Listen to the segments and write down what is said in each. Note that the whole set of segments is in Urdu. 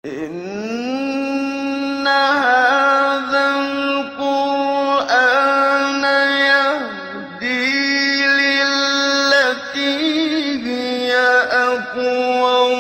إن هذا القرآن يهدي للتي هي أقوم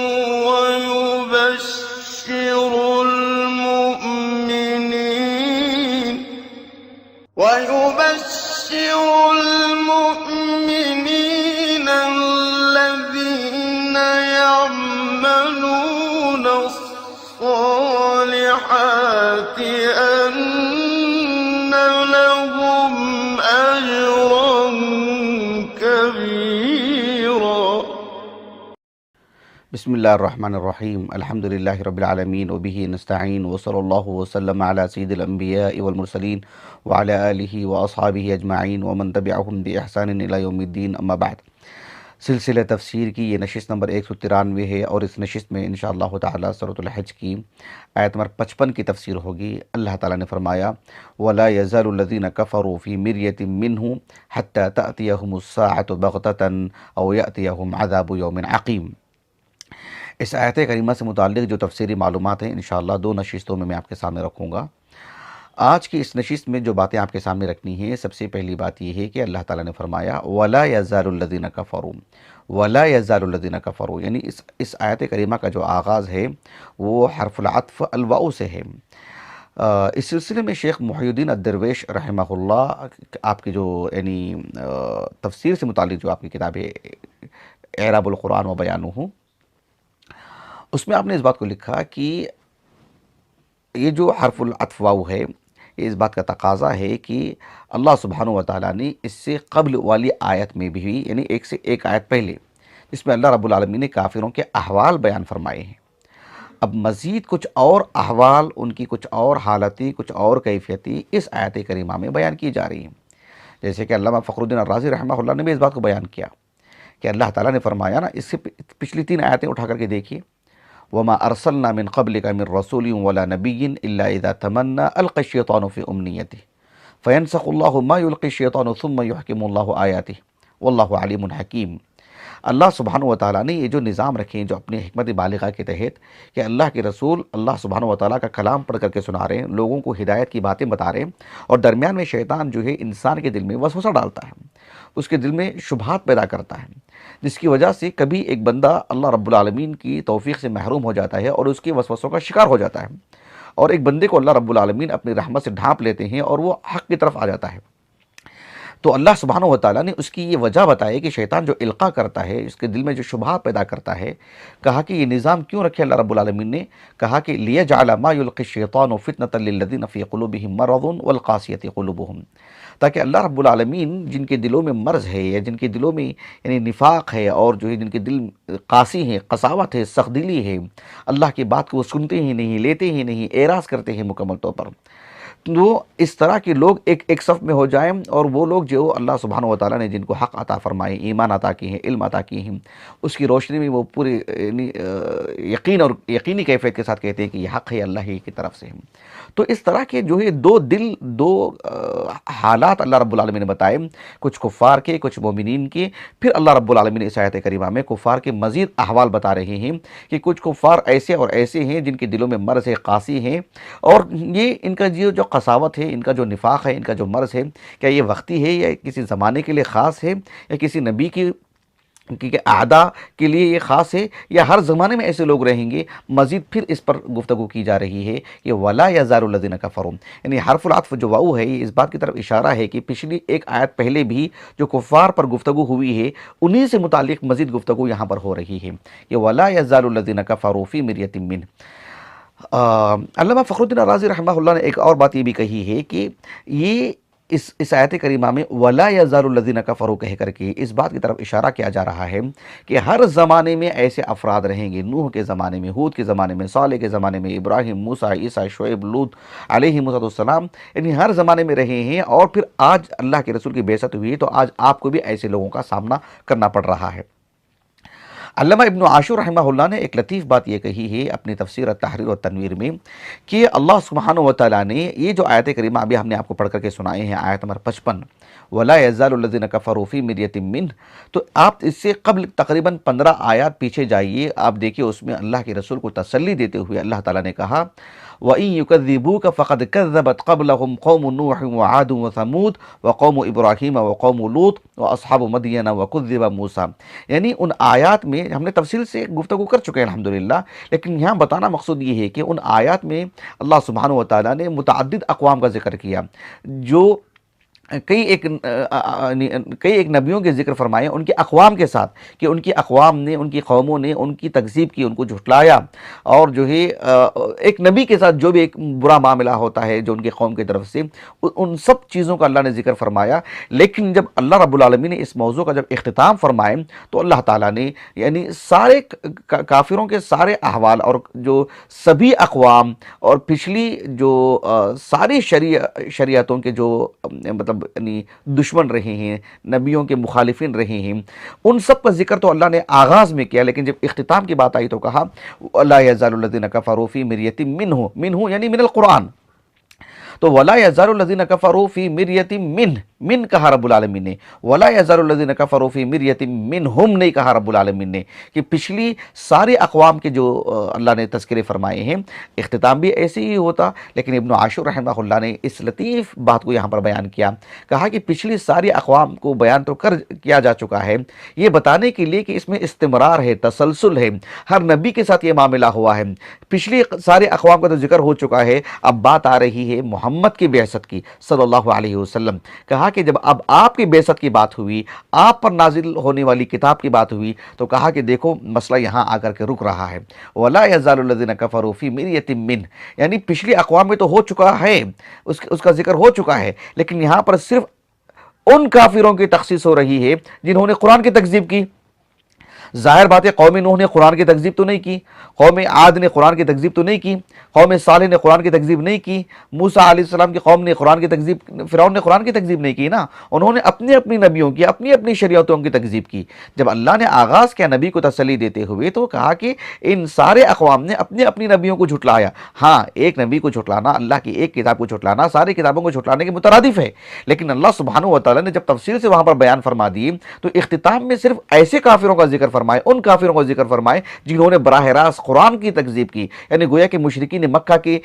ويبشر المؤمنين الذين يعملون الصالحات أن لهم أجرا كبيرا. بسم اللہ الرحمن الرحیم الحمد للہ رب العالمین وبہ نستعین وصلی اللہ وسلم علی سید الانبیاء والمرسلین وعلی آلہ واصحابہ اجمعین ومن تبعہم بإحسان الی یوم الدین. اما بعد، سلسلہ تفسیر کی یہ نشست نمبر 193 ہے، اور اس نشست میں انشاءاللہ تعالی سورۃ الحج کی آیت نمبر 55 کی تفسیر ہوگی. اللہ تعالیٰ نے فرمایا وَلَا يَزَالُ الَّذِينَ كَفَرُوا فِي مِرْيَةٍ مِّنْهُ حَتَّى تَأْتِيَهُمُ السَّاعَةُ بَغْتَةً أَوْ يَأْتِيَهُمْ عَذَابُ يَوْمٍ عَقِيمٍ. اس آیت کریمہ سے متعلق جو تفسیری معلومات ہیں انشاءاللہ 2 نشستوں میں آپ کے سامنے رکھوں گا. آج کی اس نشست میں جو باتیں آپ کے سامنے رکھنی ہیں، سب سے پہلی بات یہ ہے کہ اللہ تعالیٰ نے فرمایا وَلَا يَزَالُ الَّذِينَ كَفَرُوا، وَلَا يَزَالُ الَّذِينَ كَفَرُوا، یعنی اس آیت کریمہ کا جو آغاز ہے وہ حرف العطف الواؤ سے ہے. اس سلسلے میں شیخ محی الدین الدرویش رحمہ اللہ آپ کی جو یعنی تفسیر سے متعلق جو آپ کی کتاب ہے اعراب القرآن و بیانہ، اس میں آپ نے اس بات کو لکھا کہ یہ جو حرف العطف واو ہے، یہ اس بات کا تقاضا ہے کہ اللہ سبحانہ وتعالیٰ نے اس سے قبل والی آیت میں بھی، یعنی ایک سے ایک آیت پہلے، جس میں اللہ رب العالمین نے کافروں کے احوال بیان فرمائے ہیں، اب مزید کچھ اور احوال، ان کی کچھ اور حالتیں، کچھ اور کیفیتیں اس آیت کریمہ میں بیان کی جا رہی ہیں. جیسے کہ علامہ فخر الدین الرازی رحمہ اللہ نے بھی اس بات کو بیان کیا کہ اللہ تعالیٰ نے فرمایا نا، اس سے پچھلی 3 آیتیں اٹھا کر کے دیکھیے، وَمَا أَرْسَلْنَا مِن قَبْلِكَ مِن رَسُولٍ وَلَا نَبِيٍّ إِلَّا إِذَا تَمَنَّى أَلْقَى الشَّيْطَانُ فِي أُمْنِيَّتِهِ فَيَنْسَخُ اللَّهُ مَا يُلْقِي الشَّيْطَانُ ثُمَّ يُحْكِمُ اللَّهُ آيَاتِهِ وَاللَّهُ عَلِيمٌ حَكِيمٌ. اللہ سبحانہ وتعالیٰ نے یہ جو نظام رکھے ہیں، جو اپنی حکمت بالغہ کے تحت، کہ اللہ کے رسول اللہ سبحانہ وتعالیٰ کا کلام پڑھ کر کے سنا رہے ہیں، لوگوں کو ہدایت کی باتیں بتا رہے ہیں، اور درمیان میں شیطان جو ہے انسان کے دل میں وسوسہ ڈالتا ہے، اس کے دل میں شبہات پیدا کرتا ہے، جس کی وجہ سے کبھی ایک بندہ اللہ رب العالمین کی توفیق سے محروم ہو جاتا ہے اور اس کے وسوسوں کا شکار ہو جاتا ہے، اور ایک بندے کو اللہ رب العالمین اپنی رحمت سے ڈھانپ لیتے ہیں اور وہ حق کی طرف آ جاتا ہے. تو اللہ سبحانہ وتعالیٰ نے اس کی یہ وجہ بتائی کہ شیطان جو القاء کرتا ہے، اس کے دل میں جو شبہات پیدا کرتا ہے، کہا کہ یہ نظام کیوں رکھے اللہ رب العالمین نے؟ کہا کہ لِيَجْعَلَ مَا يُلْقِي الشَّيْطَانُ فِتْنَةً لِلَّذِينَ فِي قُلُوبِهِم مَرَضٌ وَالْقَاسِيَةِ قُلُوبُهُم، تاکہ اللہ رب العالمین جن کے دلوں میں مرض ہے، یا جن کے دلوں میں یعنی نفاق ہے، اور جو ہے جن کے دل قاسی ہیں، قساوت ہے، سخت دلی ہے، اللہ کی بات کو وہ سنتے ہی نہیں، لیتے ہی نہیں، اعراض کرتے ہیں مکمل طور پر، تو اس طرح کے لوگ ایک صف میں ہو جائیں، اور وہ لوگ جو اللہ سبحانہ وتعالیٰ نے جن کو حق عطا فرمائے، ایمان عطا کی ہیں، علم عطا کی ہیں، اس کی روشنی میں وہ پورے یقین اور یقینی کیفیت کے ساتھ کہتے ہیں کہ یہ حق ہے، اللہ ہی کی طرف سے. تو اس طرح کے جو ہے 2 حالات اللہ رب العالمین نے بتائے، کچھ کفار کے، کچھ مومنین کے. پھر اللہ رب العالمین نے اس آیت کریمہ میں کفار کے مزید احوال بتا رہے ہیں کہ کچھ کفار ایسے اور ایسے ہیں جن کے دلوں میں مرض ہے، قاسی ہیں، اور یہ ان کا جو قساوت ہے، ان کا جو نفاق ہے، ان کا جو مرض ہے، کیا یہ وقتی ہے، یا کسی زمانے کے لیے خاص ہے، یا کسی نبی کی اعداء کے لیے یہ خاص ہے، یا ہر زمانے میں ایسے لوگ رہیں گے؟ مزید پھر اس پر گفتگو کی جا رہی ہے کہ وَلَا يَزَالُ الَّذِينَ كَفَرُوا، یعنی حرف العطف جو واو ہے، یہ اس بات کی طرف اشارہ ہے کہ پچھلی ایک آیت پہلے بھی جو کفار پر گفتگو ہوئی ہے، انہی سے متعلق مزید گفتگو یہاں پر ہو رہی ہے کہ وَلَا يَزَالُ الَّذِينَ كَفَرُوا فِي مِرْيَةٍ مِّنْهُ. علامہ فخر الدین الرازی رحمہ اللہ نے ایک اور بات یہ بھی کہی ہے کہ یہ اس آیت کریمہ میں وَلَا يَزَالُ الَّذِينَ كَفَرُوا کہہ کر کے اس بات کی طرف اشارہ کیا جا رہا ہے کہ ہر زمانے میں ایسے افراد رہیں گے، نوح کے زمانے میں، ہود کے زمانے میں، صالح کے زمانے میں، ابراہیم، موسیٰ، عیسیٰ، شعیب، لوط علیہ السلام، یعنی ہر زمانے میں رہے ہیں، اور پھر آج اللہ کے رسول کی بعثت ہوئی تو آج آپ کو بھی ایسے لوگوں کا سامنا کرنا پڑ رہا ہے. علامہ ابن عاشور رحمہ اللہ نے ایک لطیف بات یہ کہی ہے اپنی تفسیر التحریر و تنویر میں کہ اللہ سبحانہ و تعالیٰ نے یہ جو آیت کریمہ ابھی ہم نے آپ کو پڑھ کر کے سنائے ہیں، آیت نمبر 55 وَلَا يَزَالُ الَّذِينَ كَفَرُوا فِي مِرْيَةٍ مِّنْهُ، تو آپ اس سے قبل تقریباً 15 آیات پیچھے جائیے، آپ دیکھیے اس میں اللہ کے رسول کو تسلی دیتے ہوئے اللہ تعالیٰ نے کہا وَإِن يُكَذِّبُوكَ فَقَدْ كَذَّبَتْ قَبْلَهُمْ قَوْمُ نُوحٍ وَعَادٌ وَثَمُودُ وَقَوْمُ إِبْرَاهِيمَ وَقَوْمُ لُوطٍ وَأَصْحَابُ مَدْيَنَ وَكُذِّبَ مُوسَىٰ، یعنی ان آیات میں ہم نے تفصیل سے گفتگو کر چکے ہیں الحمدللہ، لیکن یہاں بتانا مقصود یہ ہے کہ ان آیات میں اللہ سبحانہ و تعالیٰ نے متعدد اقوام کا ذکر کیا جو کئی ایک نبیوں کے ذکر فرمائے ان کے اقوام کے ساتھ، کہ ان کی اقوام نے، ان کی قوموں نے ان کی تکذیب کی، ان کو جھٹلایا، اور جو ہے ایک نبی کے ساتھ جو بھی ایک برا معاملہ ہوتا ہے جو ان کی قوم کی طرف سے، ان سب چیزوں کا اللہ نے ذکر فرمایا۔ لیکن جب اللہ رب العالمین نے اس موضوع کا جب اختتام فرمائے تو اللہ تعالیٰ نے یعنی سارے کافروں کے سارے احوال اور جو سبھی اقوام اور پچھلی جو ساری شریعتوں کے جو مطلب یعنی دشمن رہے ہیں، نبیوں کے مخالفین رہے ہیں، ان سب کا ذکر تو اللہ نے آغاز میں کیا، لیکن جب اختتام کی بات آئی تو کہا وَلَا يَزَالُ الَّذِينَ كَفَرُوا فِي مِرْيَةٍ مِّنْهُ یعنی من القرآن، تو وَلَا يَزَالُ الَّذِينَ كَفَرُوا فِي مِرْيَةٍ من کہا رب العالمین نے، وَلَا يَزَالُ الَّذِينَ كَفَرُوا فِي مِرْيَةٍ مِّنْهُمْ نہیں کہا رب العالمین نے، کہ پچھلی سارے اقوام کے جو اللہ نے تذکرے فرمائے ہیں اختتام بھی ایسے ہی ہوتا، لیکن ابن عاشور رحمہ اللہ نے اس لطیف بات کو یہاں پر بیان کیا، کہا کہ پچھلی ساری اقوام کو بیان تو کیا جا چکا ہے، یہ بتانے کے لیے کہ اس میں استمرار ہے، تسلسل ہے، ہر نبی کے ساتھ یہ معاملہ ہوا ہے، پچھلی سارے اقوام کا تو ذکر ہو چکا ہے، اب بات آ رہی ہے محمد کی بعثت کی صلی اللہ علیہ وسلم۔ کہا کہ جب اب آپ کی بعثت کی بات ہوئی، آپ پر نازل ہونے والی کتاب کی بات ہوئی، تو کہا کہ دیکھو مسئلہ یہاں آ کر کے رک رہا ہے، وَلَا يَزَالُ الَّذِينَ كَفَرُوا فِي مِرْيَةٍ مِّنْهُ، یعنی پچھلی اقوام میں تو ہو چکا ہے، اس کا ذکر ہو چکا ہے، لیکن یہاں پر صرف ان کافروں کی تخصیص ہو رہی ہے جنہوں نے قرآن کی تکذیب کی۔ ظاہر بات ہے قوم نوح نے قرآن کی تکذیب تو نہیں کی، قوم عاد نے قرآن کی تکذیب تو نہیں کی، قوم صالح نے قرآن کی تکذیب نہیں کی، موسیٰ علیہ السلام کی قوم نے قرآن کی تکذیب، فرعون نے قرآن کی تکذیب نہیں کی نا، انہوں نے اپنی اپنی نبیوں کی، اپنی اپنی شریعتوں کی تکذیب کی۔ جب اللہ نے آغاز کیا نبی کو تسلی دیتے ہوئے تو کہا کہ ان سارے اقوام نے اپنی اپنی نبیوں کو جھٹلایا۔ ہاں، ایک نبی کو جھٹلانا، اللہ کی ایک کتاب کو جھٹلانا ساری کتابوں کو جھٹلانے کے مترادف ہے، لیکن اللہ سبحانہ و تعالیٰ نے جب تفصیل سے وہاں پر بیان فرما دی تو اختتام میں صرف ایسے کافروں کا ذکر فرمائے، ان کافروں کا ذکر فرمائے جنہوں نے براہ راست قرآن کی تکذیب کی، یعنی گویا کہ مشرکین مکہ کی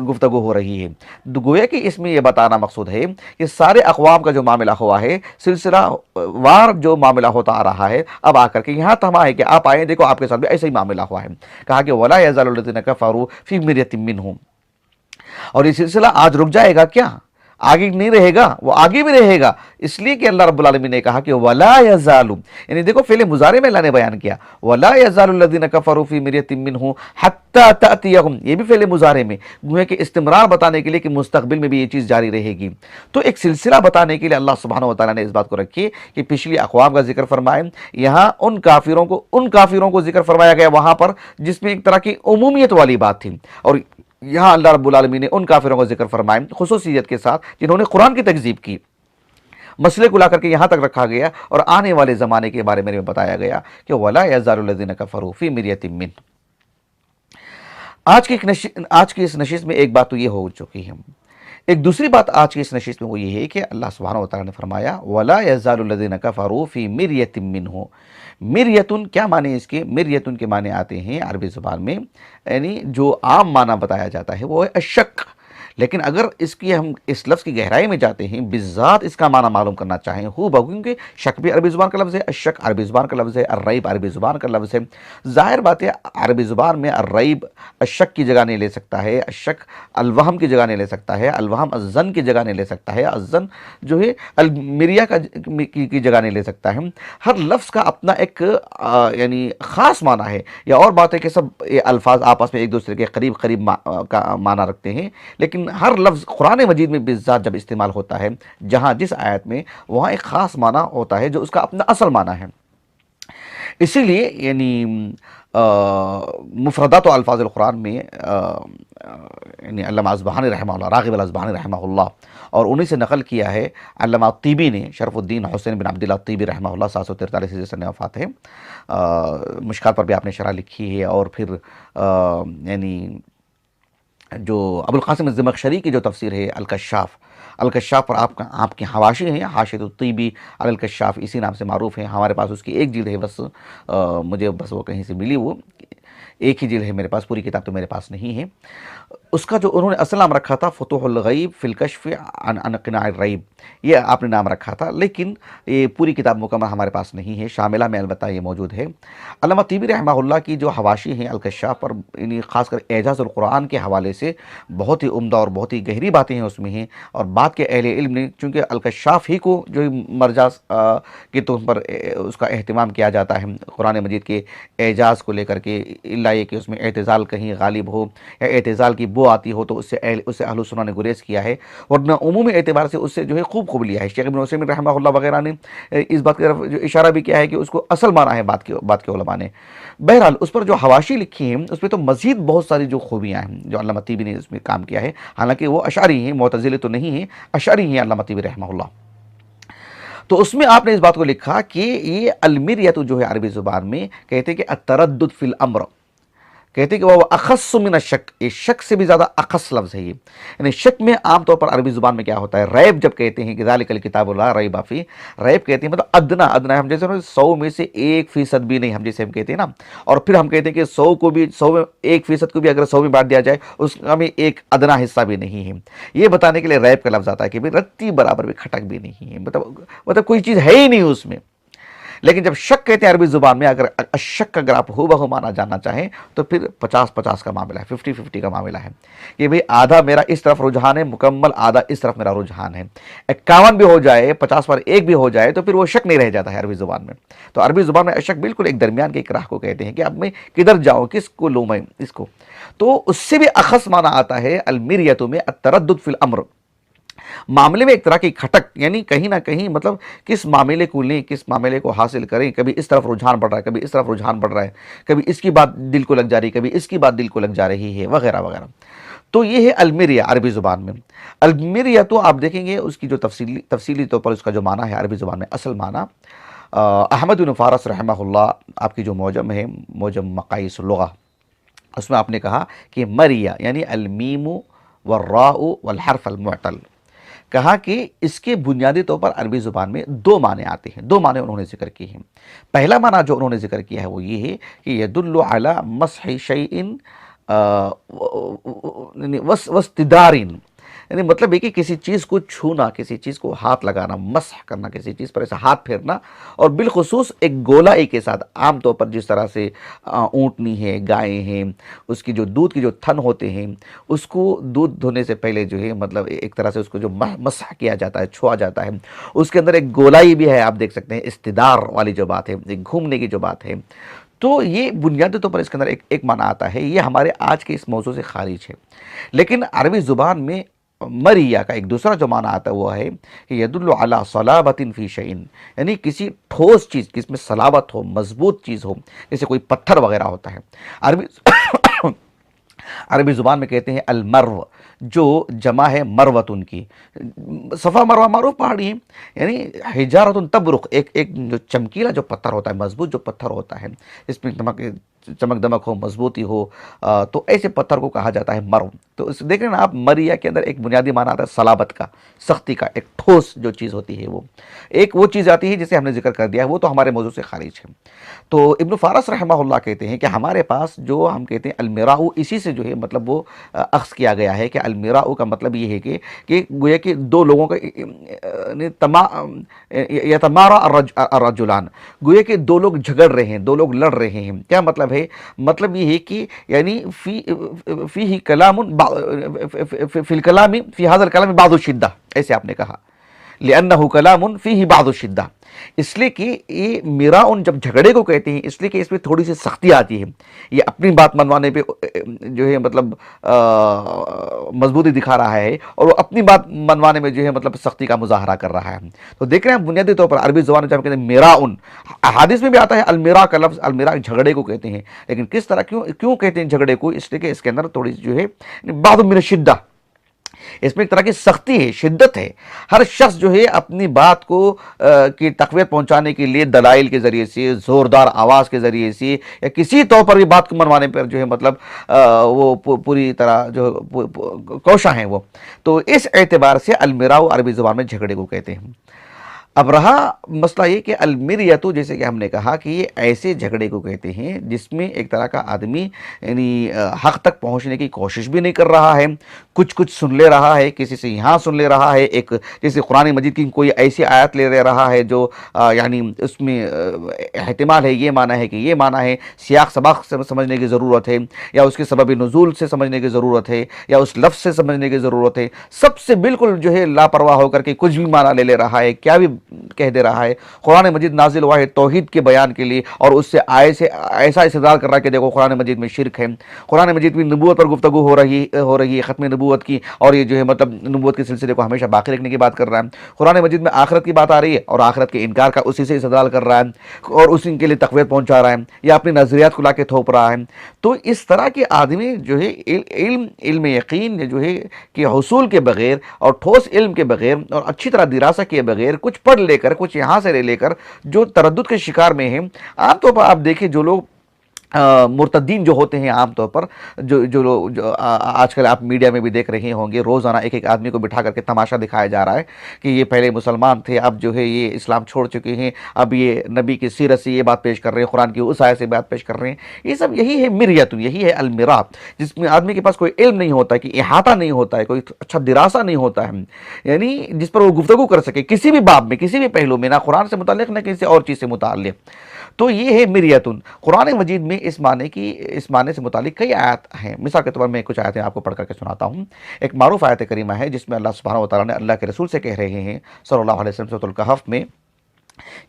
گفتگو ہو رہی ہے۔ گویا کہ اس میں یہ بتانا مقصود ہے کہ سارے اقوام کا جو معاملہ ہوا ہے، سلسلہ وار جو معاملہ ہوتا آ رہا ہے، اب آ کر کے یہاں تھما ہے کہ آپ آئیں دیکھو آپ کے ساتھ بھی ایسا ہی معاملہ ہوا ہے۔ کہا کہ وَلَا يَزَالُ الَّذِينَ كَفَرُوا فِي مِرْيَةٍ مِّنْهُ، اور یہ سلسلہ آج رک جائے گا کیا؟ آگے نہیں رہے گا، وہ آگے بھی رہے گا، اس لیے کہ اللہ رب العالمین نے کہا کہ وَلَا يَزَالُ، یعنی دیکھو فعل مضارع میں اللہ نے بیان کیا وَلَا يَزَالُ الَّذِينَ كَفَرُوا فِي مِرْيَةٍ مِّنْهُ حَتَّى تَأْتِيَهُمْ، یہ بھی فعل مضارع میں گویا کہ استمرار بتانے کے لیے کہ مستقبل میں بھی یہ چیز جاری رہے گی۔ تو ایک سلسلہ بتانے کے لیے اللہ سبحانہ و تعالیٰ نے اس بات کو رکھی کہ پچھلی اقوام کا ذکر فرمائے، یہاں ان کافروں کو ذکر فرمایا گیا وہاں پر جس میں ایک طرح کی عمومیت والی بات تھی، اور یہاں اللہ رب العالمین نے ان کافروں کا ذکر فرمائے خصوصیت کے ساتھ جنہوں نے قرآن کی تکذیب کی۔ مسئلے کو لا کر کے یہاں تک رکھا گیا اور آنے والے زمانے کے بارے میں بتایا گیا کہ وَلَا يَزَالُ الَّذِينَ كَفَرُوا فِي مِرْيَةٍ مِّنْهُ۔ آج کی اس نشست میں ایک بات تو یہ ہو چکی ہے، ایک دوسری بات آج کی اس نشست میں وہ یہ ہے کہ اللہ سبحانہ و تعالیٰ نے فرمایا وَلَا يَزَالُ الَّذِينَ كَفَرُوا فِي مِرْيَةٍ مِّنْهُ۔ مریتن کیا معنی اس کے؟ مریتن کے معنی آتے ہیں عربی زبان میں، یعنی جو عام معنی بتایا جاتا ہے وہ ہے الشک، لیکن اگر اس کی ہم اس لفظ کی گہرائی میں جاتے ہیں، بالذات اس کا معنی معلوم کرنا چاہیں ہو بہو، کیونکہ شک بھی عربی زبان کا لفظ ہے، الشک عربی زبان کا لفظ ہے، الریب عربی زبان کا لفظ ہے۔ ظاہر بات ہے عربی زبان میں الریب الشک کی جگہ نہیں لے سکتا ہے، الشک الوہم کی جگہ نہیں لے سکتا ہے، الوہم الظن کی جگہ نہیں لے سکتا ہے، الظن جو ہے المریہ کی جگہ نہیں لے سکتا ہے۔ ہر لفظ کا اپنا ایک یعنی خاص معنی ہے، یا اور بات ہے کہ سب الفاظ آپس میں ایک دوسرے کے قریب کا معنی رکھتے ہیں، لیکن ہر لفظ قرآن مجید میں بالذات جب استعمال ہوتا ہے جہاں جس آیت میں وہاں ایک خاص معنی ہوتا ہے جو اس کا اپنا اصل معنی ہے۔ اسی لیے یعنی مفردات و الفاظ القرآن میں یعنی علامہ اصبہانی رحمہ اللہ، راغب الاصبہانی رحمہ اللہ، اور انہی سے نقل کیا ہے علامہ طیبی نے، شرف الدین حسین بن عبداللہ طیبی رحمہ اللہ، 743 ہجری سنہ وفات ہے، مشکات پر بھی آپ نے شرح لکھی ہے، اور پھر یعنی جو ابو القاسم الزمخشری کی جو تفسیر ہے الکشاف، الکشاف پر آپ کے حواشی ہیں، حاشیۃ الطیبی علی الکشاف، اسی نام سے معروف ہیں، ہمارے پاس اس کی ایک جلد ہے بس، مجھے بس وہ کہیں سے ملی، وہ ایک ہی جلد ہے میرے پاس، پوری کتاب تو میرے پاس نہیں ہے۔ اس کا جو انہوں نے اصل نام رکھا تھا فتوح الغیب فی الکشف عن انقناع الریب، یہ آپ نے نام رکھا تھا، لیکن یہ پوری کتاب مکمل ہمارے پاس نہیں ہے، شاملہ میں البتہ یہ موجود ہے۔ علامہ طیبی رحمہ اللہ کی جو حواشی ہیں الکشاف پر، یعنی خاص کر اعجاز القرآن کے حوالے سے بہت ہی عمدہ اور بہت ہی گہری باتیں ہیں اس میں ہیں، اور بعد کے اہل علم نے چونکہ الکشاف ہی کو جو مرجع کے طور پر اس کا اہتمام کیا جاتا ہے قرآن مجید کے اعجاز کو لے کر کے، اللہ یہ کہ اس میں اعتزال کہیں غالب ہو یا اعتزال کی بو آتی ہو تو اس سے اہل سنہ نے گریز کیا ہے، ورنہ عمومی اعتبار سے اس سے جو ہے خوب لیا ہے۔ شیخ ابن عثیمین رحمہ اللہ وغیرہ نے اس بات کی طرف جو اشارہ بھی کیا ہے کہ اس کو اصل مانا ہے بات کے علماء نے۔ بہرحال اس پر جو حواشی لکھی ہیں اس پہ تو مزید بہت ساری جو خوبیاں ہیں جو علامہ طیبی نے اس میں کام کیا ہے، حالانکہ وہ اشعری ہیں، معتزلی تو نہیں ہیں، اشعری ہیں علامہ طیبی رحمہ اللہ۔ تو اس میں آپ نے اس بات کو لکھا کہ یہ المیریت جو ہے عربی زبان میں کہتے ہیں کہ التردد فی الامر، کہتے ہیں کہ وہ اخص من الشک، یہ شک سے بھی زیادہ اخص لفظ ہے یہ، یعنی شک میں عام طور پر عربی زبان میں کیا ہوتا ہے، ریب جب کہتے ہیں کہ ذالک الکتاب لا ریب فیہ، ریب کہتے ہیں مطلب ادنا ہم جیسے 100 میں سے 1% بھی نہیں، ہم جیسے ہم کہتے ہیں نا، اور پھر ہم کہتے ہیں کہ 100 میں 1% کو بھی اگر 100 میں بانٹ دیا جائے اس کا بھی ایک ادنا حصہ بھی نہیں ہے، یہ بتانے کے لیے ریب کا لفظ آتا ہے کہ بھئی رتی برابر بھی کھٹک بھی نہیں ہے، مطلب کوئی چیز ہے ہی نہیں اس میں۔ لیکن جب شک کہتے ہیں عربی زبان میں، اگر شک اگر آپ ہو معنی جاننا چاہیں تو پھر 50-50 کا معاملہ ہے، 50-50 کا معاملہ ہے کہ بھئی آدھا میرا اس طرف رجحان ہے مکمل، آدھا اس طرف میرا رجحان ہے، 51 بھی ہو جائے، 50 پر 1 بھی ہو جائے تو پھر وہ شک نہیں رہ جاتا ہے عربی زبان میں۔ تو عربی زبان میں شک بالکل ایک درمیان کے ایک راہ کو کہتے ہیں کہ اب میں کدھر جاؤں، کس کو لوں میں اس کو، تو اس سے بھی اخص معنی آتا ہے المیریت میں التردد فی الامر، معاملے میں ایک طرح کی کھٹک، یعنی کہیں نہ کہیں مطلب کس معاملے کو لیں، کس معاملے کو حاصل کریں، کبھی اس طرف رجحان بڑھ رہا ہے، کبھی اس طرف رجحان بڑھ رہا ہے، کبھی اس کی بات دل کو لگ جا رہی ہے، کبھی اس کی بات دل کو لگ جا رہی ہے، وغیرہ وغیرہ۔ تو یہ ہے المیریہ عربی زبان میں۔ المیریہ تو آپ دیکھیں گے اس کی جو تفصیلی طور پر اس کا جو معنی ہے عربی زبان میں، اصل معنی احمد بن فارس رحمہ اللہ، آپ کی جو موجم ہے موجم مقاییس اللغہ، اس میں آپ نے کہا کہ مریہ یعنی المیم والراء والحرف المعتل، کہا کہ اس کے بنیادی طور پر عربی زبان میں 2 معنی آتے ہیں، 2 معنی انہوں نے ذکر کیے ہیں۔ پہلا معنی جو انہوں نے ذکر کیا ہے وہ یہ ہے کہ یدل علی مسح شیء واستدار، یعنی مطلب ہے کہ کسی چیز کو چھونا، کسی چیز کو ہاتھ لگانا، مسح کرنا، کسی چیز پر ایسا ہاتھ پھیرنا، اور بالخصوص ایک گولائی کے ساتھ، عام طور پر جس طرح سے اونٹنی ہے، گائیں ہیں، اس کی جو دودھ کی جو تھن ہوتے ہیں اس کو دودھ دھونے سے پہلے جو ہے مطلب ایک طرح سے اس کو جو مسح کیا جاتا ہے، چھوا جاتا ہے، اس کے اندر ایک گولائی بھی ہے، آپ دیکھ سکتے ہیں استدار والی جو بات ہے، ایک گھومنے کی جو بات ہے، تو یہ بنیادی طور پر اس کے اندر ایک معنی آتا ہے، یہ ہمارے آج کے اس موضوع سے خارج ہے۔ لیکن عربی زبان میں مریہ کا ایک دوسرا جو معنی آتا ہے وہ ہے کہ یدل علی صلابۃ فی شیء، یعنی کسی ٹھوس چیز، جس میں صلابت ہو، مضبوط چیز ہو، جیسے کوئی پتھر وغیرہ ہوتا ہے۔ عربی زبان میں کہتے ہیں المرو، جو جمع ہے مروتن کی، صفا مروہ معروف پہاڑی ہیں، یعنی حجارۃ تبرق، ایک جو چمکیلا جو پتھر ہوتا ہے، مضبوط جو پتھر ہوتا ہے، اس میں چمک دمک ہو، مضبوطی ہو، تو ایسے پتھر کو کہا جاتا ہے مرو۔ تو دیکھ رہے ہیں آپ، مریہ کے اندر ایک بنیادی معنی آتا ہے صلابت کا، سختی کا، ایک ٹھوس جو چیز ہوتی ہے وہ ایک وہ چیز آتی ہے جسے ہم نے ذکر کر دیا ہے، وہ تو ہمارے موضوع سے خارج ہے۔ تو ابن فارس رحمہ اللہ کہتے ہیں کہ ہمارے پاس جو ہم کہتے ہیں المیراء، اسی سے جو ہے مطلب وہ اخذ کیا گیا ہے کہ المیراء کا مطلب یہ ہے کہ گویا کہ 2 لوگوں کا یتمارا الرجلان، گویا کہ 2 لوگ جھگڑ رہے ہیں، 2 لوگ لڑ رہے ہیں، کیا مطلب ہے؟ مطلب یہ ہے کہ یعنی فی کلام فی الکلام فی ھذا الکلام بعض الشدہ، ایسے آپ نے کہا، لأنه کلام فیہ بعض الشدہ، اس لیے کہ یہ میراؤن جب جھگڑے کو کہتے ہیں اس لیے کہ اس میں تھوڑی سی سختی آتی ہے، یہ اپنی بات منوانے پہ جو ہے مطلب مضبوطی دکھا رہا ہے، اور وہ اپنی بات منوانے میں جو ہے مطلب سختی کا مظاہرہ کر رہا ہے۔ تو دیکھ رہے ہیں بنیادی طور پر عربی زبان میں جب کہتے ہیں میراؤن، حدیث میں بھی آتا ہے المیرا کا لفظ، المیرا جھگڑے کو کہتے ہیں، لیکن کس طرح کیوں کہتے ہیں جھگڑے کو؟ اس لیے کہ اس کے اندر تھوڑی سی جو ہے بعض من الشدہ، اس میں ایک طرح کی سختی ہے، شدت ہے۔ ہر شخص جو ہے اپنی بات کو کی تقویت پہنچانے کے لیے دلائل کے ذریعے سے، زوردار آواز کے ذریعے سے، یا کسی طور پر بھی بات کو منوانے پر جو ہے مطلب وہ پوری طرح جو کوشاں ہیں وہ، تو اس اعتبار سے المیراء عربی زبان میں جھگڑے کو کہتے ہیں۔ اب رہا مسئلہ یہ کہ المیریتو، جیسے کہ ہم نے کہا کہ یہ ایسے جھگڑے کو کہتے ہیں جس میں ایک طرح کا آدمی یعنی حق تک پہنچنے کی کوشش بھی نہیں کر رہا ہے، کچھ سن لے رہا ہے، کسی سے یہاں سن لے رہا ہے، ایک جیسے قرآن مجید کی کوئی ایسی آیت لے رہا ہے جو یعنی اس میں احتمال ہے، یہ معنی ہے کہ یہ معنی ہے، سیاق سباق سے سمجھنے کی ضرورت ہے، یا اس کے سبب نزول سے سمجھنے کی ضرورت ہے، یا اس لفظ سے سمجھنے کی ضرورت ہے، سب سے بالکل جو ہے لاپرواہ ہو کر کے کچھ بھی معنی لے رہا ہے، کیا بھی کہہ دے رہا ہے۔ قرآن مجید نازل ہوا ہے توحید کے بیان کے لیے، اور اس سے ایسا استدلال کر رہا ہے کہ دیکھو قرآن مجید میں شرک ہے، قرآن مجید میں نبوت پر گفتگو ہو رہی ہے، ختم نبوت کی، اور یہ جو ہے مطلب نبوت کے سلسلے کو ہمیشہ باقی رکھنے کی بات کر رہا ہے۔ قرآن مجید میں آخرت کی بات آ رہی ہے اور آخرت کے انکار کا اسی سے استدلال کر رہا ہے، اور اسی کے لیے تقویت پہنچا رہا ہے، یا اپنی نظریات کو لا کے تھوپ رہا ہے۔ تو اس طرح کے آدمی جو ہے علم یقین جو ہے کہ حصول کے بغیر اور ٹھوس علم کے بغیر اور اچھی طرح دراسہ کیے بغیر کچھ پڑھ لے کر، کچھ یہاں سے لے کر جو تردد کے شکار میں ہیں، عام طور پر آپ دیکھیں جو لوگ مرتدین جو ہوتے ہیں، عام طور پر جو لوگ آج کل آپ میڈیا میں بھی دیکھ رہے ہوں گے، روزانہ ایک آدمی کو بٹھا کر کے تماشا دکھایا جا رہا ہے کہ یہ پہلے مسلمان تھے، اب جو ہے یہ اسلام چھوڑ چکے ہیں، اب یہ نبی کی سیرت سے یہ بات پیش کر رہے ہیں، قرآن کی اس آیت سے بات پیش کر رہے ہیں۔ یہ سب یہی ہے مریت، یہی ہے المیراء، جس میں آدمی کے پاس کوئی علم نہیں ہوتا ہے، کہ احاطہ نہیں ہوتا ہے، کوئی اچھا دراسہ نہیں ہوتا ہے، یعنی جس پر وہ گفتگو کر سکے کسی بھی باب میں، کسی بھی پہلو میں، نہ قرآن سے متعلق نہ کسی اور چیز سے متعلق۔ تو یہ ہے مریتن۔ قرآن مجید میں اس معنی سے متعلق کئی آیات ہیں۔ مثال کے طور پر میں کچھ آیتیں آپ کو پڑھ کر کے سناتا ہوں۔ ایک معروف آیت کریمہ ہے جس میں اللہ سبحانہ وتعالیٰ نے اللہ کے رسول سے کہہ رہے ہیں صلی اللہ علیہ وسلم، سورۃ الکہف میں،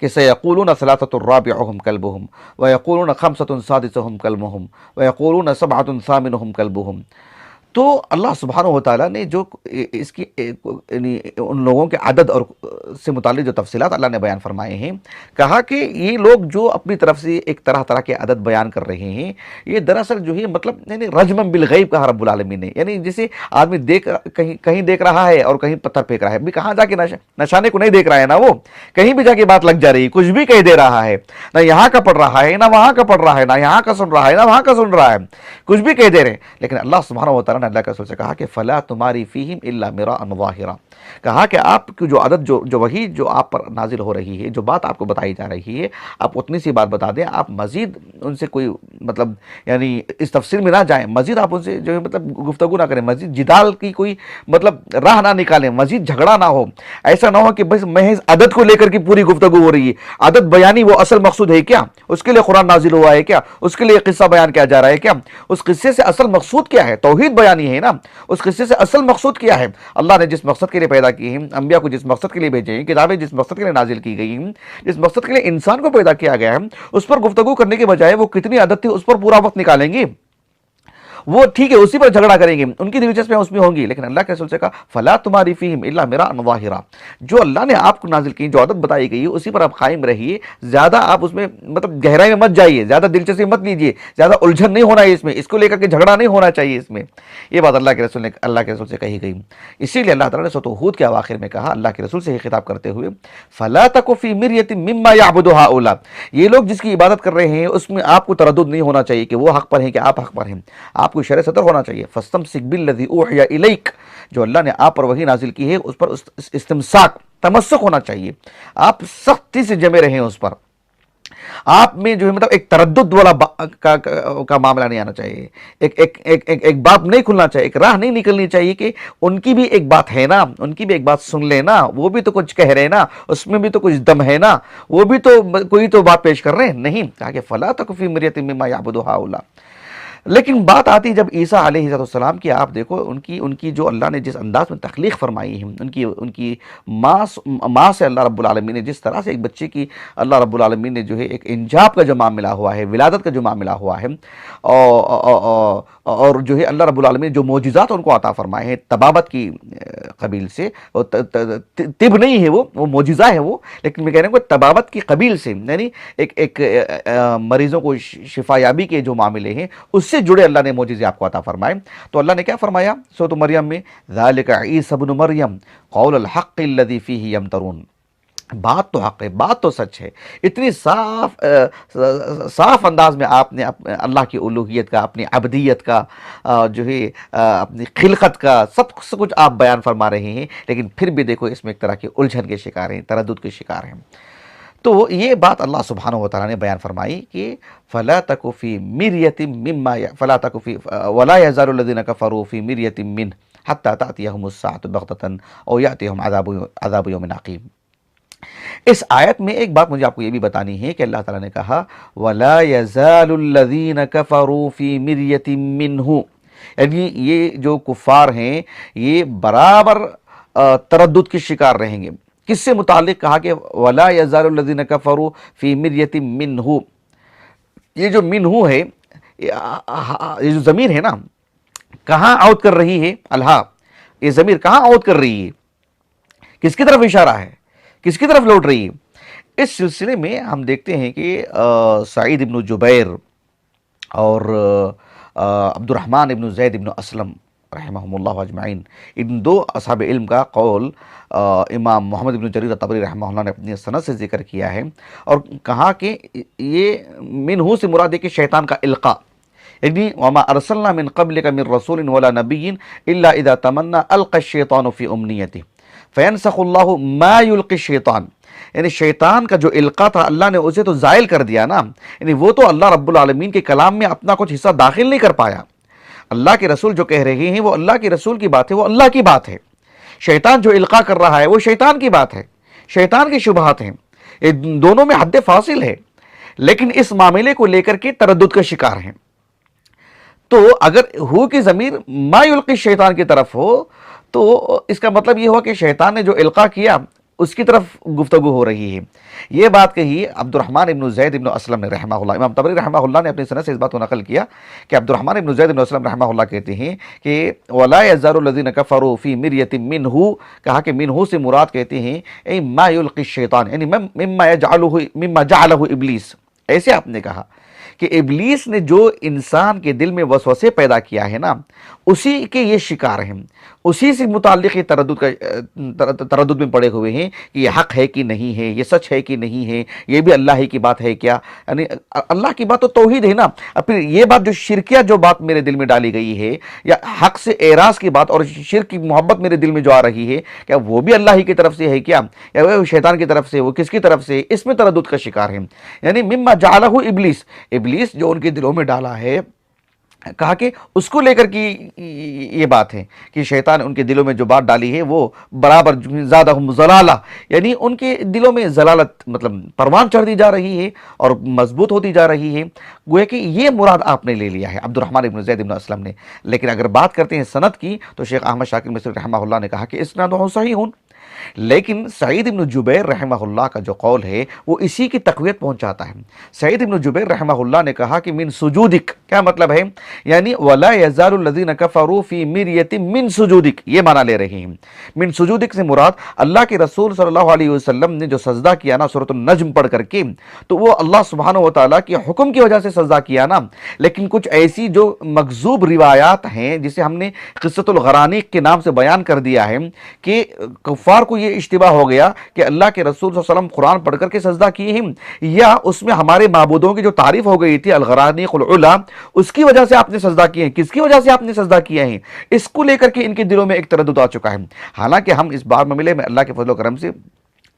کہ سیقولون ثلاثۃ رابعہم کلبہم ویقولون خمسۃ سادسہم کلبہم ویقولون سبعۃ ثامنہم کلبہم۔ تو اللہ سبحانہ وتعالیٰ نے جو اس کی یعنی ان لوگوں کے عدد اور سے متعلق جو تفصیلات اللہ نے بیان فرمائے ہیں، کہا کہ یہ لوگ جو اپنی طرف سے ایک طرح کے عدد بیان کر رہے ہیں، یہ دراصل جو ہے مطلب یعنی رجمًا بالغیب کہا رب العالمین نے، یعنی جسے آدمی کہیں دیکھ رہا ہے اور کہیں پتھر پھینک رہا ہے، بھی کہاں جا کے نشانے کو نہیں دیکھ رہا ہے نا، وہ کہیں بھی جا کے بات لگ جا رہی ہے، کچھ بھی کہہ دے رہا ہے، نہ یہاں کا پڑھ رہا ہے، نہ وہاں کا پڑھ رہا ہے، نہ یہاں کا سن رہا ہے، نہ وہاں کا سن رہا ہے، کچھ بھی کہہ دے رہے ہیں۔ لیکن اللہ سبحانہ وتعالیٰ نے اللہ کے رسول سے کہا کہ فلا تماری فیہم الا مراء ظاہرا، کہا کہ آپ کی جو عدد جو وحی جو آپ پر نازل ہو رہی ہے، جو بات آپ کو بتائی جا رہی ہے، آپ اتنی سی بات بتا دیں، آپ مزید ان سے کوئی مطلب یعنی اس تفصیل میں نہ جائیں، مزید آپ ان سے جو ہے مطلب گفتگو نہ کریں، مزید جدال کی کوئی مطلب راہ نہ نکالیں، مزید جھگڑا نہ ہو۔ ایسا نہ ہو کہ بس محض عدد کو لے کر کے پوری گفتگو ہو رہی ہے، عدد بیانی وہ اصل مقصود ہے کیا؟ اس کے لیے قرآن نازل ہوا ہے کیا؟ اس کے لیے قصہ بیان کیا جا رہا ہے کیا؟ اس قصے سے اصل مقصود کیا ہے؟ توحید بیانی ہے نا، اس قصے سے اصل مقصود کیا ہے؟ اللہ نے جس مقصد کے لیے پیدا کی ہیں، انبیاء کو جس مقصد کے لیے بھیجے ہیں، کتابیں جس مقصد کے لیے نازل کی گئی ہیں، جس مقصد کے لیے انسان کو پیدا کیا گیا ہے، اس پر گفتگو کرنے کے بجائے وہ کتنی عدد تھی اس پر پورا وقت نکالیں گی، وہ ٹھیک ہے اسی پر جھگڑا کریں گے، ان کی دلچسپیاں اس میں ہوں گی۔ لیکن اللہ کے رسول سے کہا فلا تماری فیہم الا مراء ظاہرا، جو اللہ نے آپ کو نازل کی، جو عدد بتائی گئی ہے اسی پر آپ قائم رہیے، زیادہ آپ اس میں مطلب گہرائی میں مت جائیے، زیادہ دلچسپی مت لیجیے، زیادہ الجھن نہیں ہونا ہے اس میں، اس کو لے کر کے جھگڑا نہیں ہونا چاہیے اس میں۔ یہ بات اللہ کے رسول سے کہی گئی۔ اسی لیے اللہ تعالیٰ نے سورۃ ہود کے اواخر میں کہا، اللہ کے رسول سے ہی خطاب کرتے ہوئے، فلا تک فی مریۃ مما یعبد ہؤلاء، یہ لوگ جس کی عبادت کر رہے ہیں اس میں آپ کو تردد نہیں ہونا چاہیے کہ وہ حق پر ہیں کہ آپ حق پر ہیں، آپ کو شرع صدر ہونا چاہیے۔ فاستمسک بالذی اوحی الیک، جو اللہ نے آپ پر وحی نازل کی ہے اس پر استمساک، تمسک ہونا چاہیے، آپ سختی سے جمے رہیں اس پر، آپ میں جو ہے مطلب ایک تردد والا کا معاملہ نہیں آنا چاہیے، ایک باب نہیں کھلنا چاہیے، ایک راہ نہیں نکلنی چاہیے کہ ان کی بھی ایک بات ہے نا، ان کی بھی ایک بات سن لینا، وہ بھی تو کچھ کہہ رہے نا، اس میں بھی تو کچھ دم ہے نا، وہ بھی تو کوئی تو بات پیش کر رہے ہیں، نہیں، کہا کہ فلا تک فی مریۃ مما یعبد ہؤلاء۔ لیکن بات آتی جب عیسیٰ علیہ السلام کی، آپ دیکھو ان کی جو اللہ نے جس انداز میں تخلیق فرمائی ہے، ان کی ماں سے اللہ رب العالمین نے جس طرح سے ایک بچے کی اللہ رب العالمین نے جو ہے ایک انجاب کا جو معاملہ ہوا ہے، ولادت کا جو معاملہ ہوا ہے، اور جو ہے اللہ رب العالمین جو معجزات ان کو عطا فرمائے ہیں طبابت کی قبیل سے، طب نہیں ہے وہ معجزہ ہے وہ، لیکن میں کہہ رہا ہوں کہ طبابت کی قبیل سے، یعنی ایک مریضوں کو شفا یابی کے جو معاملے ہیں اس سے جڑے اللہ نے معجزے آپ کو عطا فرمائے۔ تو اللہ نے کیا فرمایا سورۃ مریم میں، ذالک عیسی ابن مریم قول الحق الذی فیہ یمترون، بات تو حق ہے، بات تو سچ ہے۔ اتنی صاف انداز میں آپ نے اللہ کی الوہیت کا، اپنی عبدیت کا، جو ہے اپنی خلقت کا سب کچھ آپ بیان فرما رہے ہیں، لیکن پھر بھی دیکھو اس میں ایک طرح کے الجھن کے شکار ہیں، تردد کے شکار ہیں۔ تو یہ بات اللہ سبحانہ وتعالی نے بیان فرمائی کہ فلا تک فی مریۃ مما فلا تک فی ولا یزال الذین کفروا فی مریۃ منہ حتی تأتیہم الساعۃ بغتۃ او یأتیہم عذاب یوم عقیم۔ اس آیت میں ایک بات مجھے آپ کو یہ بھی بتانی ہے کہ اللہ تعالیٰ نے کہا وَلَا يَزَالُ الَّذِينَ كَفَرُوا فِي مِرْيَةٍ مِّنْهُ، یعنی یہ جو کفار ہیں یہ برابر تردد کے شکار رہیں گے۔ کس سے متعلق کہا کہ وَلَا يَزَالُ الَّذِينَ كَفَرُوا فِي مِرْيَةٍ مِّنْهُ، یہ جو منہو ہے، یہ جو ضمیر ہے نا، کہاں عود کر رہی ہے؟ الہا، یہ ضمیر کہاں عود کر رہی ہے؟ کس کی طرف اشارہ ہے؟ کس کی طرف لوٹ رہی ہے؟ اس سلسلے میں ہم دیکھتے ہیں کہ سعید ابن جبیر اور عبد الرحمن ابن زید ابن اسلم رحمہم اللہ اجمعین، ان دو اصحاب علم کا قول امام محمد ابن جریر طبری رحمہ اللہ نے اپنی سند سے ذکر کیا ہے، اور کہا کہ یہ منہو سے مراد ہے کہ شیطان کا القاء، یعنی وما ارسلنا من قبلک من رسول ولا نبی الا اذا تمنى القى الشیطان فی امنیته فینسخ اللہ ما یلقی الشیطان، یعنی شیطان کا جو القاء تھا اللہ نے اسے تو زائل کر دیا نا، یعنی وہ تو اللہ رب العالمین کے کلام میں اپنا کچھ حصہ داخل نہیں کر پایا۔ اللہ کے رسول جو کہہ رہے ہیں وہ اللہ کے رسول کی بات ہے، وہ اللہ کی بات ہے۔ شیطان جو القاء کر رہا ہے وہ شیطان کی بات ہے، شیطان کی شبہات ہیں، یہ دونوں میں حد فاصل ہے، لیکن اس معاملے کو لے کر کے تردد کا شکار ہیں۔ تو اگر ہو کی ضمیر ما یلقی الشیطان کی طرف ہو تو اس کا مطلب یہ ہوا کہ شیطان نے جو القاء کیا اس کی طرف گفتگو ہو رہی ہے۔ یہ بات کہی عبد الرحمن ابن زید ابن اسلم نے رحمہ اللہ، امام طبری رحمہ اللہ نے اپنی سند سے اس بات کو نقل کیا کہ عبد الرحمن ابن زید ابن اسلم رحمہ اللہ کہتے ہیں کہ وَلَا يَزَالُ الَّذِينَ كَفَرُوا فِي مِرْيَةٍ مِّنْهُ، کہا کہ منہو سے مراد کہتے ہیں اے ما یلقی الشیطان، یعنی مما جعلہ ابلیس، ایسے آپ نے کہا کہ ابلیس نے جو انسان کے دل میں وسوسے پیدا کیا ہے نا اسی کے یہ شکار ہیں، اسی سے متعلق یہ تردد میں پڑے ہوئے ہیں کہ یہ حق ہے کہ نہیں ہے، یہ سچ ہے کہ نہیں ہے، یہ بھی اللہ ہی کی بات ہے کیا، یعنی اللہ کی بات تو توحید ہے نا، اب پھر یہ بات جو شرکیہ جو بات میرے دل میں ڈالی گئی ہے یا حق سے اعراض کی بات اور شرک کی محبت میرے دل میں جو آ رہی ہے، کیا وہ بھی اللہ ہی کی طرف سے ہے کیا، یا وہ شیطان کی طرف سے، وہ کس کی طرف سے؟ اس میں تردد کا شکار ہیں۔ یعنی مما جعلہ ابلیس، ابلیس جو ان کے دلوں میں ڈالا ہے، کہا کہ اس کو لے کر کی یہ بات ہے کہ شیطان ان کے دلوں میں جو بات ڈالی ہے وہ برابر زادہم ضلالہ، یعنی ان کے دلوں میں ضلالت مطلب پروان چڑھ دی جا رہی ہے اور مضبوط ہوتی جا رہی ہے، گویا کہ یہ مراد آپ نے لے لیا ہے عبد الرحمن ابن زید ابن اسلم نے۔ لیکن اگر بات کرتے ہیں سند کی تو شیخ احمد شاکر مصری رحمہ اللہ نے کہا کہ اسنادہ صحیح ہوں، لیکن سعید ابن جبیر رحمہ اللہ کا جو قول ہے وہ اسی کی تقویت پہنچاتا ہے۔ سعید ابن جبیر رحمہ اللہ نے کہا کہ من سجودک، کیا مطلب ہے؟ یعنی وَلَا يَزَالُ الَّذِينَ كَفَرُوا فِي مِرْيَةٍ مِّن سُجُودِك، یہ معنی لے رہے ہیں۔ من سجودک سے مراد اللہ کے رسول صلی اللہ علیہ وسلم نے جو سجدہ کیا نا سورۃ النجم پڑھ کر کے، تو وہ اللہ سبحانہ وتعالیٰ کے حکم کی وجہ سے سجدہ کیا نا، لیکن کچھ ایسی جو مکذوب روایات ہیں جسے ہم نے قصۃ الغرانیق کے نام سے بیان کر دیا ہے کہ کفار کو یہ اشتباہ ہو گیا کہ اللہ کے رسول صلی اللہ علیہ وسلم قرآن پڑھ کر کے سجدہ کیے ہیں، یا اس میں ہمارے معبودوں کی جو تعریف ہو گئی تھی الغرانیق العلا، اس کی وجہ سے آپ نے سجدہ کیے ہیں، کس کی وجہ سے آپ نے سجدہ کیا ہے، اس کو لے کر کے ان کے دلوں میں ایک تردد آ چکا ہے۔ حالانکہ ہم اس بار میں ملے میں اللہ کے فضل و کرم سے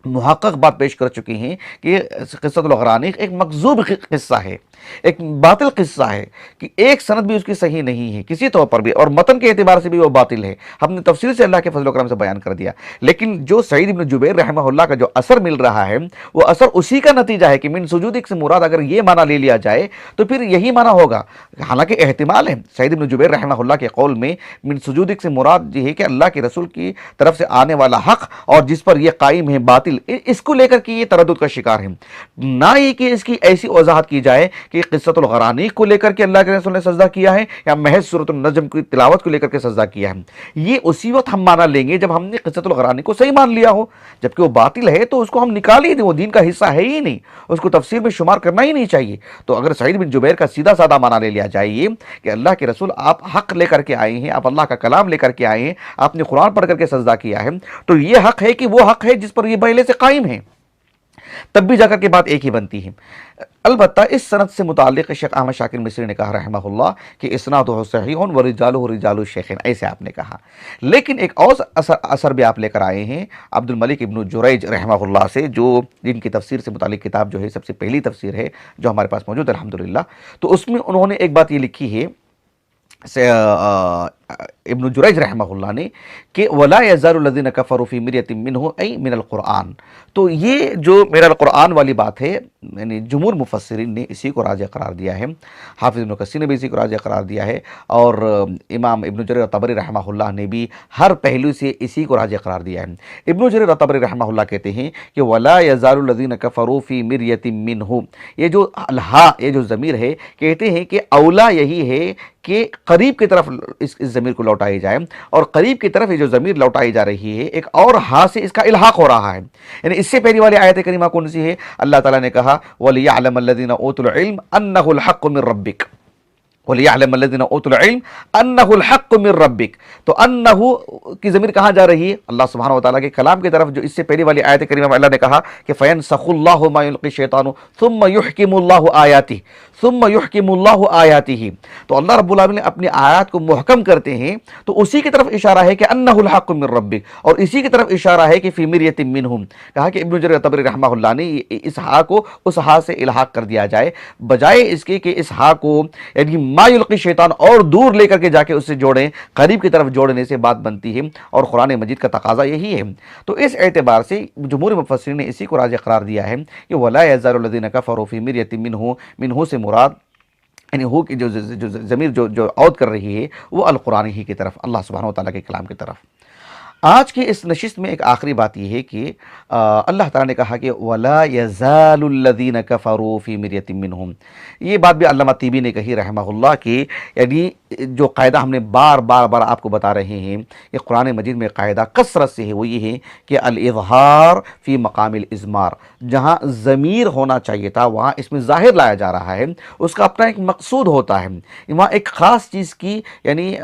محقق بات پیش کر چکے ہیں کہ قصۃ الغرانق ایک مکذوب قصہ ہے، ایک باطل قصہ ہے، کہ ایک سند بھی اس کی صحیح نہیں ہے کسی طور پر بھی، اور متن کے اعتبار سے بھی وہ باطل ہے۔ ہم نے تفصیل سے اللہ کے فضل و کرم سے بیان کر دیا، لیکن جو سعید بن جبیر رحمہ اللہ کا جو اثر مل رہا ہے وہ اثر اسی کا نتیجہ ہے کہ من سجودک سے مراد اگر یہ معنی لے لیا جائے تو پھر یہی معنی ہوگا۔ حالانکہ احتمال ہے سعید بن جبیر رحمہ اللہ کے قول میں من سجودک سے مراد یہ ہے کہ اللہ کے رسول کی طرف سے آنے والا حق اور جس پر یہ قائم ہے باطل، اس کو لے کر کے یہ تردد کا شکار ہے، نہ یہ کہ اس کی ایسی وضاحت کی جائے کہ قصۃ الغرانیق کو لے کر کے اللہ کے رسول نے سجدہ کیا ہے یا محض سورۃ النجم کی تلاوت کو لے کر کے سجدہ کیا ہے۔ یہ اسی وقت ہم مانا لیں گے جب ہم نے قصۃ الغرانیق کو صحیح مان لیا ہو، جبکہ وہ باطل ہے تو اس کو ہم نکال ہی دیں، وہ دین کا حصہ ہے ہی نہیں، اس کو تفسیر میں شمار کرنا ہی نہیں چاہیے۔ تو اگر سعید بن جبیر کا سیدھا سادہ مانا لے لیا جائے یہ کہ اللہ کے رسول آپ حق لے کر کے آئے ہیں، آپ اللہ کا کلام لے کر کے آئے ہیں، آپ نے قرآن پڑھ کر کے سجدہ کیا ہے، تو یہ حق ہے کہ وہ حق ہے جس پر یہ پہلے سے قائم ہے، تب بھی جا کر کے بات ایک ہی بنتی ہے۔ البتہ اس سند سے متعلق شیخ احمد شاکر مصری نے کہا رحمہ اللہ کہ اسنادہ صحیح ورجالہ رجال الشیخین، ایسے آپ نے کہا، لیکن ایک اور اثر بھی آپ لے کر آئے ہیں عبد الملک ابن جریج رحمہ اللہ سے، جو جن کی تفسیر سے متعلق کتاب جو ہے سب سے پہلی تفسیر ہے جو ہمارے پاس موجود ہے الحمدللہ، تو اس میں انہوں نے ایک بات یہ لکھی ہے ابن جریج رحمہ اللہ نے کہ وَلَا يَزَالُ الَّذِينَ كَفَرُوا فِي مِرْيَةٍ مِّنْهُ أي من القرآن، تو یہ جو میرا القرآن والی بات ہے، یعنی جمہور مفسرین نے اسی کو راجح قرار دیا ہے، حافظ ابن کثیر نے بھی اسی کو راجح قرار دیا ہے، اور امام ابن جریر طبری رحمہ اللہ نے بھی ہر پہلو سے اسی کو راجح قرار دیا ہے۔ ابن جریر طبری رحمہ اللہ کہتے ہیں کہ وَلَا يَزَالُ الَّذِينَ كَفَرُوا فِي مِرْيَةٍ مِّنْهُ، یہ جو الہا، یہ جو ضمیر ہے، کہتے ہیں کہ اولا یہی ہے کہ قریب کی طرف اس ضمیر کو لوٹائی جائے، اور قریب کی طرف یہ جو ضمیر لوٹائی جا رہی ہے ایک اور ہا سے اس کا الحاق ہو رہا ہے۔ یعنی اس سے پہلی والی آیت کریمہ کون سی ہے؟ اللہ تعالیٰ نے کہا وَلِيَعْلَمَ الَّذِينَ أُوتُوا الْعِلْمَ أَنَّهُ الْحَقُّ مِنْ رَبِّكَ، وَلِيَعْلَمَ الَّذِينَ أُوتُوا الْعِلْمَ أَنَّهُ الْحَقُّ مِنْ رَبِّكَ، تو انہو کی ضمیر کہاں جا رہی ہے؟ اللہ سبحانہ وتعالیٰ کے کلام کی طرف، جو اس سے پہلی والی آیت کریمہ میں اللہ نے کہا کہ فَيَنْسَخُ اللَّهُ مَا يُلْقِي الشَّيْطَانُ ثُمَّ يُحْكِمُ اللَّهُ آيَاتِهِ ثُمَّ يُحْكِمُ اللَّهُ آيَاتِهِ، تو اللہ رب العالمین نے اپنی آیات کو محکم کرتے ہیں، تو اسی کی طرف اشارہ ہے کہ انہ الحق من ربک، اور اسی کی طرف اشارہ ہے کہ فی مریۃ منہم، کہا کہ ابن جریر طبری رحمہ اللہ نے اس ہا کو اس ہا سے الحاق کر دیا جائے، بجائے اس کے کہ اس ہا کو یعنی ما یلقی شیطان اور دور لے کر کے جا کے اس سے جوڑیں، قریب کی طرف جوڑنے سے بات بنتی ہے، اور قرآن مجید کا تقاضا یہی ہے۔ تو اس اعتبار سے جمہور مفسرین نے اسی کو راجح قرار دیا ہے کہ وَلَا يَزَالُ الَّذِينَ كَفَرُوا فِي مِرْيَةٍ مِّنْهُ سے مراد یعنی ہو کی جو ضمیر جو عود کر رہی ہے وہ القرآن ہی کی طرف، اللہ سبحانہ وتعالیٰ کے کلام کی طرف۔ آج کی اس نشست میں ایک آخری بات یہ ہے کہ اللہ تعالیٰ نے کہا کہ وَلَا يَزَالُ الَّذِينَ كَفَرُوا فِي مِرْيَةٍ مِّنْهُمْ، یہ بات بھی علامہ طیبی نے کہی رحمہ اللہ کہ یعنی جو قاعدہ ہم نے بار بار آپ کو بتا رہے ہیں کہ قرآن مجید میں قاعدہ کثرت سے ہے، وہ یہ ہے کہ الاظہار فی مقام الاضمار، جہاں ضمیر ہونا چاہیے تھا وہاں اس میں ظاہر لایا جا رہا ہے، اس کا اپنا ایک مقصود ہوتا ہے، وہاں ایک خاص چیز کی یعنی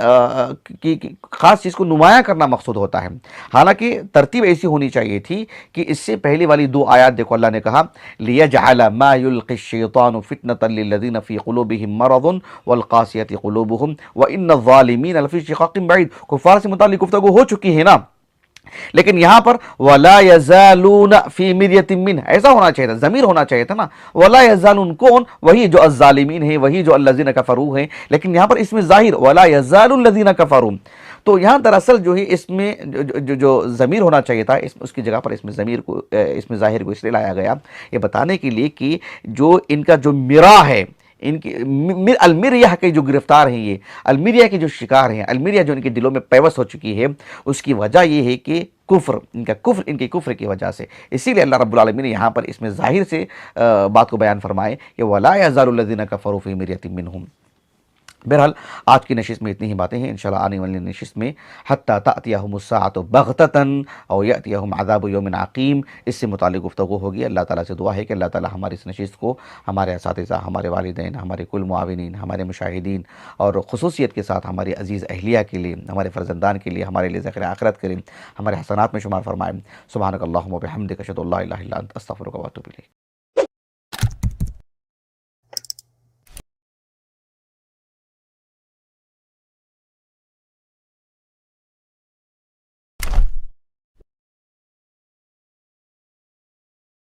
خاص چیز کو نمایاں کرنا مقصود ہوتا ہے۔ حالانکہ ترتیب ایسی ہونی چاہیے تھی کہ اس سے پہلی والی دو آیات دیکھو، اللہ نے کہا لِيَجْعَلَ مَا يُلْقِ الشَّيْطَانُ فِتْنَةً لِّلَّذِينَ فِي قُلُوبِهِم مَّرَضٌ وَالْقَاسِيَةِ قُلُوبُهُمْ وَإِنَّ الظَّالِمِينَ لَفِي شِقَاقٍ بَعِيدٍ، کفار سے متعلق گفتگو ہو چکی ہے نا، لیکن یہاں پر وَلَا يَزَالُونَ فِي مِرْيَةٍ مِّنْهُ ایسا ہونا چاہیے تھا، ضمیر ہونا چاہیے تھا نا، وَلَا يَزَالُونَ کون؟ وہی جو الظالمین ہیں، وہی جو الذین کفروا ہیں، لیکن یہاں پر اس میں ظاہر وَلَا يَزَالُ الَّذِينَ كَفَرُوا، تو یہاں دراصل جو ہے اس میں جو ضمیر ہونا چاہیے تھا اس کی جگہ پر اس میں ضمیر کو اس میں ظاہر کو اس لیے لایا گیا یہ بتانے کے لیے کہ جو ان کا جو مرا ہے، ان کی المیریہ کے جو گرفتار ہیں، یہ المیریہ کے جو شکار ہیں، المیریہ جو ان کے دلوں میں پیوست ہو چکی ہے، اس کی وجہ یہ ہے کہ کفر، ان کے کفر کی وجہ سے، اسی لیے اللہ رب العالمین نے یہاں پر اس میں ظاہر سے بات کو بیان فرمائے کہ وَلَا يَزَالُ الَّذِينَ كَفَرُوا فِي مِرْيَةٍ مِّنْهُمْ۔ بہرحال آج کی نشست میں اتنی ہی باتیں ہیں، انشاءاللہ آنے والی نشست میں حتیٰ تأتیہم الساعۃ بغتۃ او یأتیہم عذاب یوم عقیم، اس سے متعلق گفتگو ہوگی۔ اللہ تعالیٰ سے دعا ہے کہ اللہ تعالیٰ ہماری اس نشست کو ہمارے اساتذہ، ہمارے والدین، ہمارے کل معاونین، ہمارے مشاہدین اور خصوصیت کے ساتھ ہماری عزیز اہلیہ کے لیے، ہمارے فرزندان کے لیے، ہمارے لیے ذخیرہ آخرت کریں، ہمارے حسنات میں شمار فرمائیں۔ سبحانک اللہم و بحمدک، اشہد ان لا الہ الا انت، استغفرک و اتوب الیک۔